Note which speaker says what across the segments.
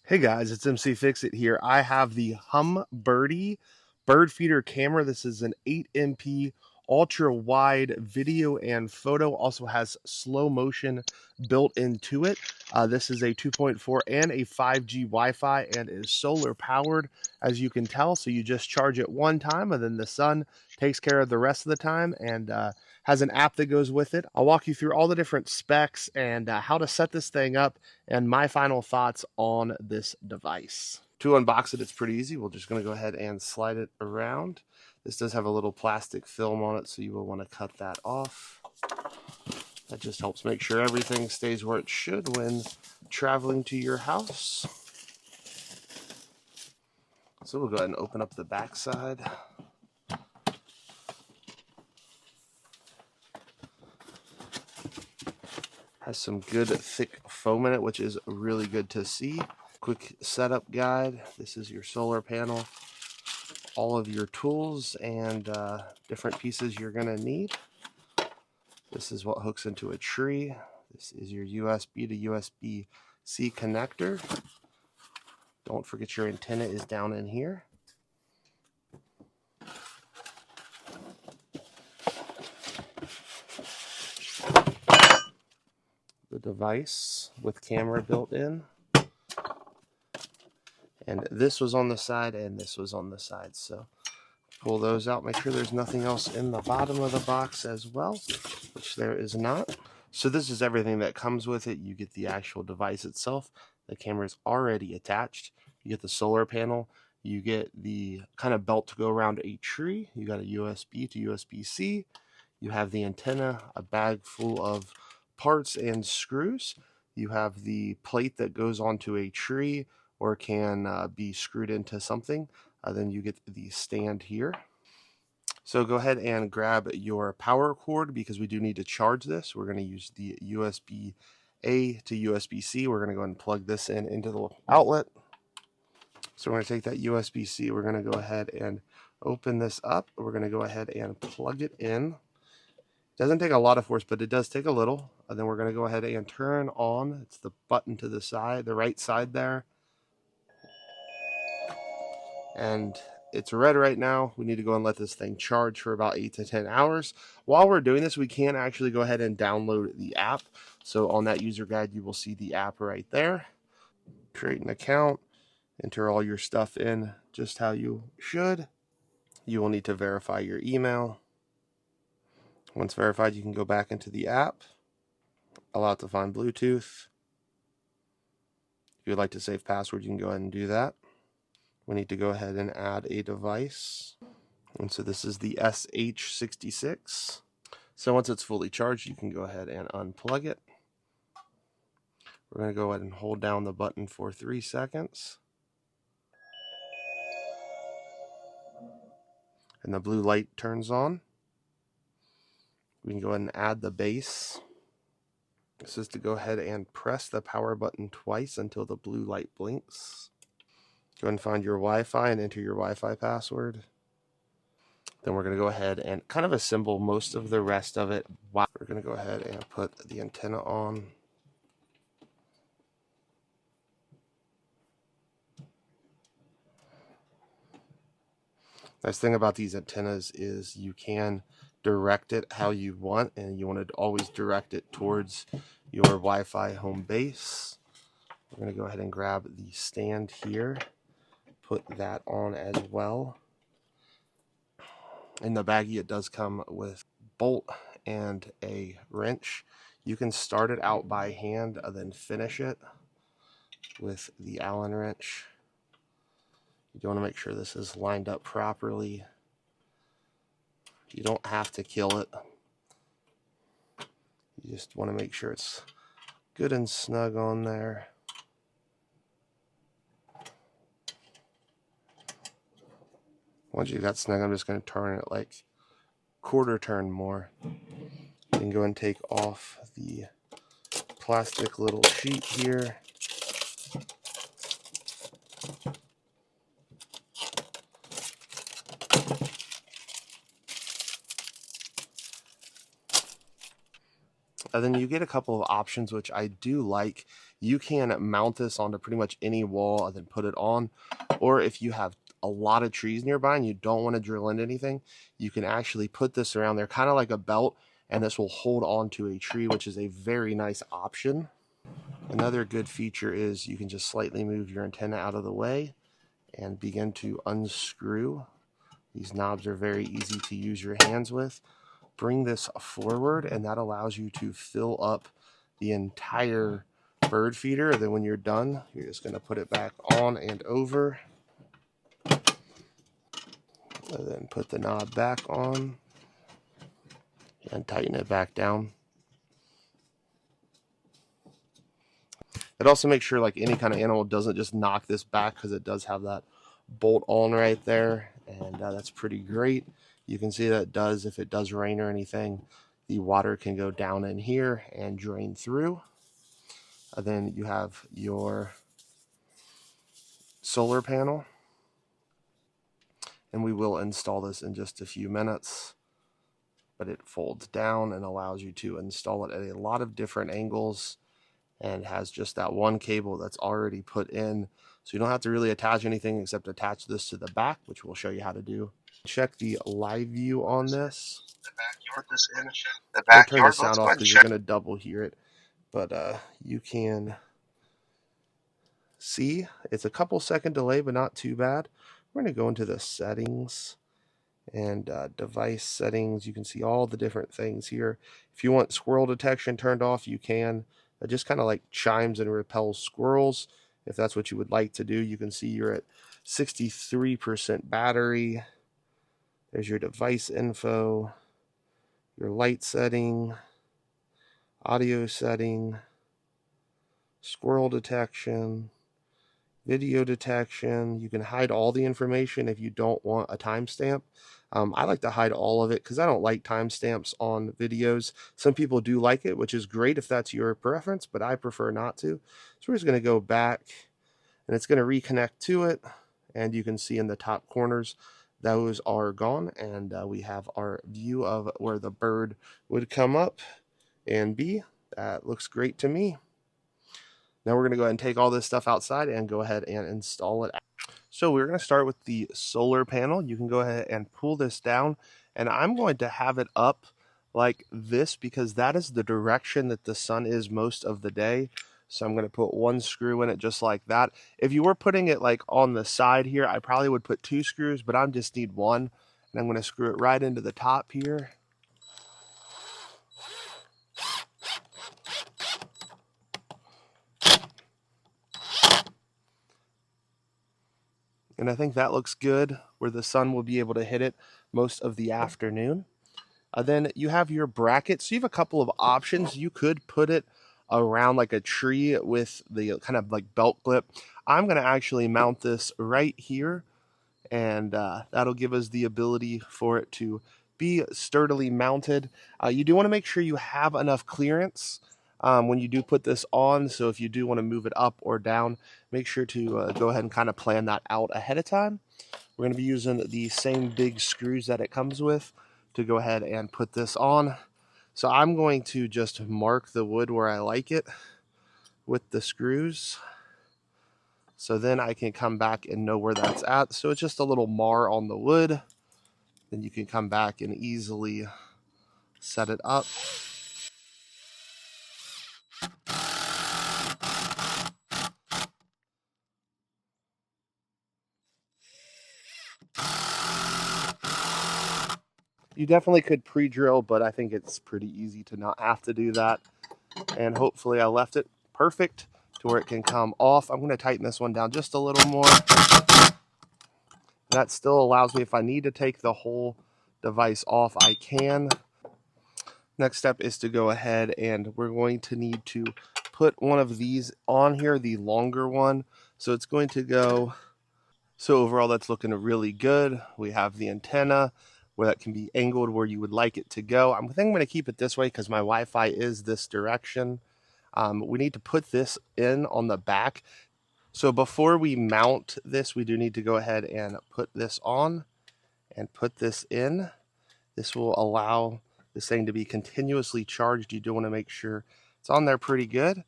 Speaker 1: Hey guys, it's MC Fixit here. I have the Humbirdy bird feeder camera. This is an 8MP ultra wide video and photo. Also has slow motion built into it. This is a 2.4 and a 5G Wi-Fi and is solar powered, as you can tell. So you just charge it one time and then the sun takes care of the rest of the time, and has an app that goes with it. I'll walk you through all the different specs and how to set this thing up and my final thoughts on this device. To unbox it, it's pretty easy. We're just going to go ahead and slide it around. This does have a little plastic film on it, so you will want to cut that off. That just helps make sure everything stays where it should when traveling to your house. So we'll go ahead and open up the back side. Has some good thick foam in it, which is really good to see. Quick setup guide. This is your solar panel, all of your tools and different pieces you're going to need. This is what hooks into a tree. This is your USB to USB-C connector. Don't forget your antenna is down in here. The device with camera built in. And this was on the side and this was on the side. So pull those out, make sure there's nothing else in the bottom of the box as well, which there is not. So this is everything that comes with it. You get the actual device itself. The camera is already attached. You get the solar panel. You get the kind of belt to go around a tree. You got a USB to USB-C. You have the antenna, a bag full of parts and screws. You have the plate that goes onto a tree or can be screwed into something. Then you get the stand here. So go ahead and grab your power cord because we do need to charge this. We're going to use the USB-A to USB-C. We're going to go ahead and plug this in into the outlet. So we're going to take that USB-C. We're going to go ahead and open this up. We're going to go ahead and plug it in. It doesn't take a lot of force, but it does take a little. And then we're going to go ahead and turn on. It's the button to the side, the right side there. And it's red right now. We need to go and let this thing charge for about 8 to 10 hours. While we're doing this, we can actually go ahead and download the app. So on that user guide, you will see the app right there. Create an account, enter all your stuff in just how you should. You will need to verify your email. Once verified, you can go back into the app, allow it to find Bluetooth. If you'd like to save password, you can go ahead and do that. We need to go ahead and add a device. And so this is the SH66. So once it's fully charged, you can go ahead and unplug it. We're going to go ahead and hold down the button for 3 seconds. And the blue light turns on. We can go ahead and add the base. This is to go ahead and press the power button twice until the blue light blinks. Go ahead and find your Wi-Fi and enter your Wi-Fi password. Then we're going to go ahead and kind of assemble most of the rest of it. We're going to go ahead and put the antenna on. Nice thing about these antennas is you can direct it how you want, and you want to always direct it towards your Wi-Fi home base. We're going to go ahead and grab the stand here, put that on as well. In the baggie, it does come with a bolt and a wrench. You can start it out by hand and then finish it with the Allen wrench. You want to make sure this is lined up properly. You don't have to kill it. You just want to make sure it's good and snug on there. Once you got snug, I'm just going to turn it like quarter turn more. You can go and take off the plastic little sheet here. And then you get a couple of options, which I do like. You can mount this onto pretty much any wall and then put it on. Or if you have a lot of trees nearby and you don't want to drill into anything, you can actually put this around there, kind of like a belt, and this will hold on to a tree, which is a very nice option. Another good feature is you can just slightly move your antenna out of the way and begin to unscrew. These knobs are very easy to use your hands with. Bring this forward, and that allows you to fill up the entire bird feeder. And then when you're done, you're just going to put it back on and over. And then put the knob back on and tighten it back down. It also makes sure like any kind of animal doesn't just knock this back, because it does have that bolt on right there, and that's pretty great. You can see that it does, if it does rain or anything, the water can go down in here and drain through. Then you have your solar panel, and we will install this in just a few minutes, but it folds down and allows you to install it at a lot of different angles, and has just that one cable that's already put in, so you don't have to really attach anything except attach this to the back, which we'll show you how to do. Check the live view on this. Put this in. We'll turn the sound off because you're going to double hear it, but you can see it's a couple second delay, but not too bad. We're going to go into the settings and device settings. You can see all the different things here. If you want squirrel detection turned off, you can. It just kind of like chimes and repels squirrels. If that's what you would like to do, you can see you're at 63% battery. There's your device info, your light setting, audio setting, squirrel detection, video detection. You can hide all the information if you don't want a timestamp. I like to hide all of it because I don't like timestamps on videos. Some people do like it, which is great if that's your preference, but I prefer not to. So we're just going to go back, and it's going to reconnect to it, and you can see in the top corners those are gone, and we have our view of where the bird would come up and be. That looks great to me. Now we're going to go ahead and take all this stuff outside and go ahead and install it. So we're going to start with the solar panel. You can go ahead and pull this down, and I'm going to have it up like this because that is the direction that the sun is most of the day. So I'm going to put one screw in it just like that. If you were putting it like on the side here, I probably would put two screws, but I just need one. And I'm going to screw it right into the top here. And I think that looks good, where the sun will be able to hit it most of the afternoon. Then you have your bracket. So you have a couple of options. You could put it around like a tree with the kind of like belt clip. I'm going to actually mount this right here, and that'll give us the ability for it to be sturdily mounted. You do want to make sure you have enough clearance when you do put this on. So if you do want to move it up or down, make sure to go ahead and kind of plan that out ahead of time. We're going to be using the same big screws that it comes with to go ahead and put this on. So I'm going to just mark the wood where I like it with the screws, so then I can come back and know where that's at. So it's just a little mar on the wood. Then you can come back and easily set it up. You definitely could pre-drill, but I think it's pretty easy to not have to do that. And hopefully I left it perfect to where it can come off. I'm going to tighten this one down just a little more. That still allows me, if I need to take the whole device off, I can. Next step is to go ahead, and we're going to need to put one of these on here, the longer one. So it's going to go. So overall, that's looking really good. We have the antenna where that can be angled where you would like it to go. I think I'm going to keep it this way because my Wi-Fi is this direction. We need to put this in on the back. So before we mount this, we do need to go ahead and put this on and put this in. This will allow this thing to be continuously charged. You do want to make sure it's on there pretty good.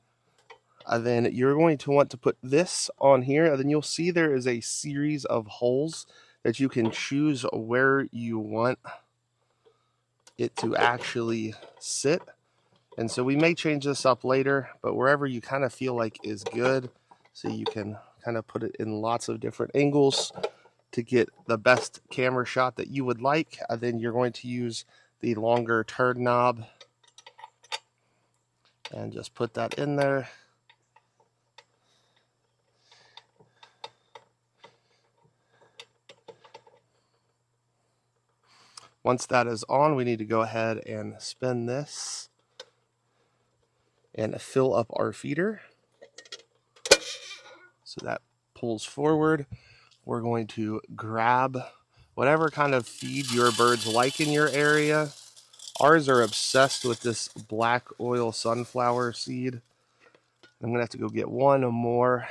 Speaker 1: Then you're going to want to put this on here, and then you'll see there is a series of holes that you can choose where you want it to actually sit. And so we may change this up later, but wherever you kind of feel like is good, so you can kind of put it in lots of different angles to get the best camera shot that you would like. And then you're going to use the longer turn knob and just put that in there. Once that is on, we need to go ahead and spin this and fill up our feeder. So that pulls forward. We're going to grab whatever kind of feed your birds like in your area. Ours are obsessed with this black oil sunflower seed. I'm gonna have to go get one more.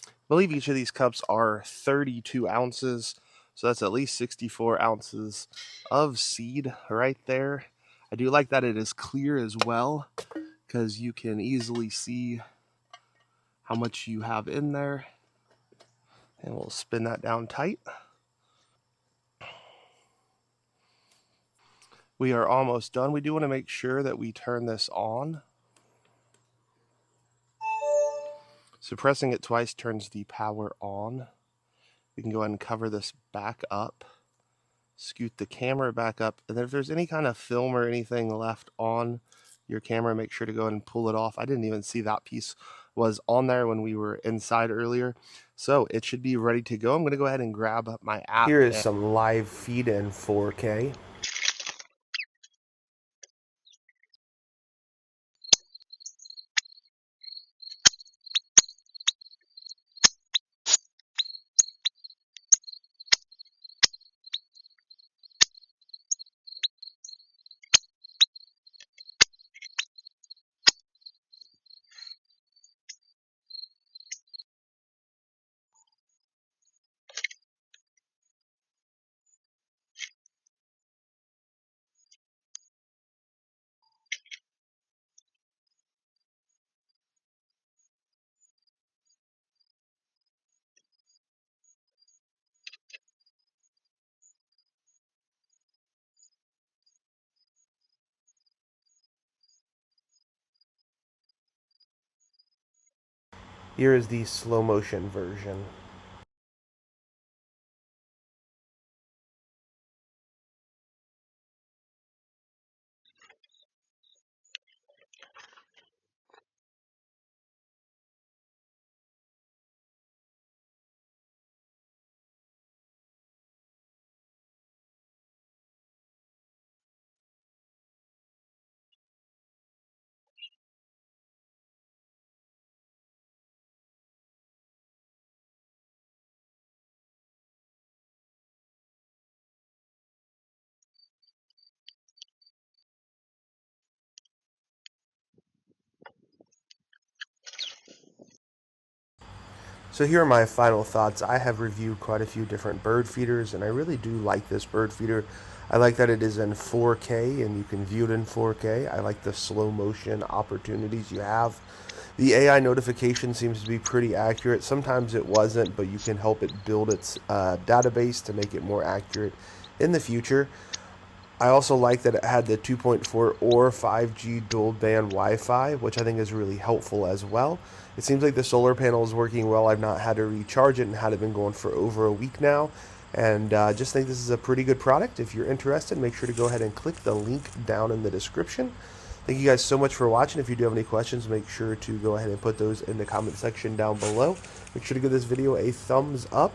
Speaker 1: I believe each of these cups are 32 ounces, so that's at least 64 ounces of seed right there. I do like that it is clear as well, because you can easily see how much you have in there. And we'll spin that down tight. We are almost done. We do want to make sure that we turn this on. So pressing it twice turns the power on. We can go ahead and cover this back up, scoot the camera back up, and then if there's any kind of film or anything left on your camera, make sure to go ahead and pull it off. I didn't even see that piece was on there when we were inside earlier. So it should be ready to go. I'm going to go ahead and grab my app. Here is some live feed in 4K. Here is the slow motion version. So here are my final thoughts. I have reviewed quite a few different bird feeders, and I really do like this bird feeder. I like that it is in 4K, and you can view it in 4K. I like the slow motion opportunities you have. The AI notification seems to be pretty accurate. Sometimes it wasn't, but you can help it build its database to make it more accurate in the future. I also like that it had the 2.4 or 5G dual band Wi-Fi, which I think is really helpful as well. It seems like the solar panel is working well. I've not had to recharge it and had it been going for over a week now. And just think this is a pretty good product. If you're interested, make sure to go ahead and click the link down in the description. Thank you guys so much for watching. If you do have any questions, make sure to go ahead and put those in the comment section down below. Make sure to give this video a thumbs up.